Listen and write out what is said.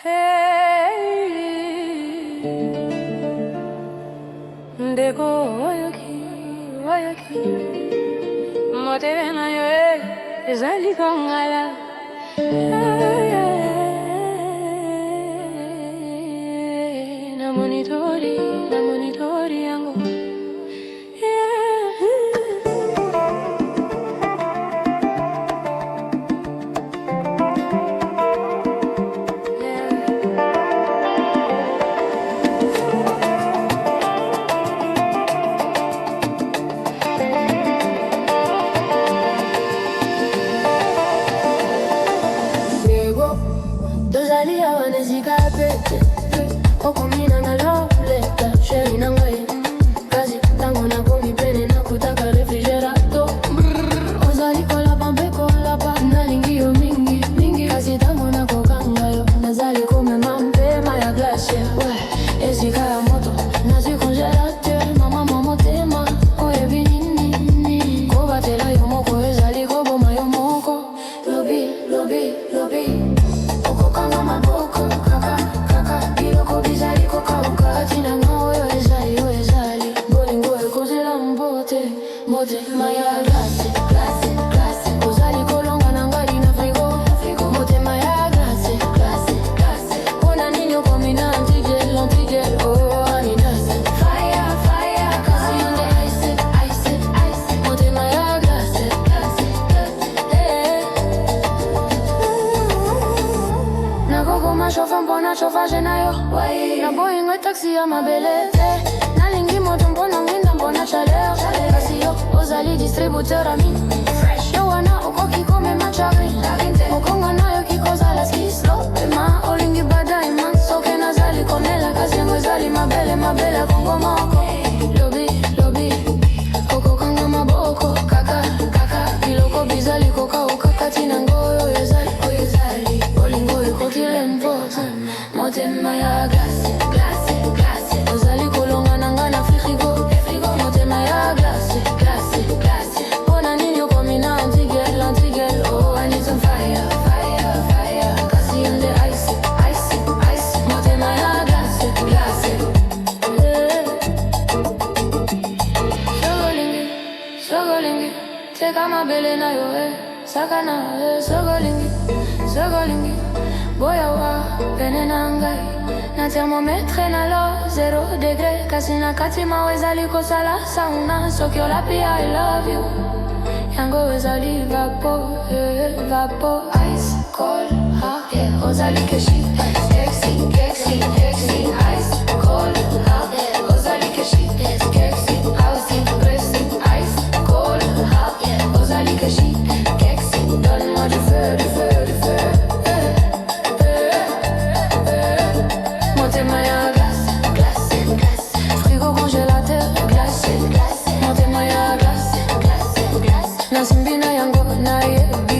Ndego wayaki motere nayo ezali kongala na monitori yango Dozali awane zikapete okumina na loleta sheri na ngai kazi tango na kumipene na kutaka refrigerato ozali kola pampe kola pa nalingi yo mingi mingi kazi tango na kokanga yo nazali kumema mpema ya glace ezika ya moto nazi congelateur mama motema oyebi nini kobatela yo moko ezali koboma yo moko lobi lobi lobi okokanga maboko kaka biloko bizali kokauka tina ngoyo ezali bolingo ekozela mbote maya glase ozali kolonga na ngai na frigo motema ya glase mpona nini okomi na antigel oh anidas fire kasi yonde ice motema ya glase nakokoma shofa mpona shofage na yo na boyingo taxi ya mabele nalingi moto mpona mwinda mpona chaleur kasi yo ozali distributeur ami yo wana okoki komema chari mokongo nayo kikozala skislo ema olingi badaima soki nazali konela kasi yango ezali mabele kongo moko lobi okokanga maboko kaka biloko bizali kokauka kati na ngoyo ezali bolingo ekokile mposa motema ya glase ozali kolonga na ngai na frigo motema ya glase mpona nini okomi na antigel oh I need some fire kasi yonde ice motema ya glase sogolingi teka mabele na yo sakana sogolingi boya wa pene na ngai na thermometre na lo 0 degré kasi na kati mawe ezali kosala sauna soki olapi I love you yango ezali vapo ice cold ozali keshi kexi ice cold ozali keshi kexi ice cold ozali keshi kexi donne-moi du feu motema ya glace frigo congelateur glace motema ya glace nasimbi na yango na yebi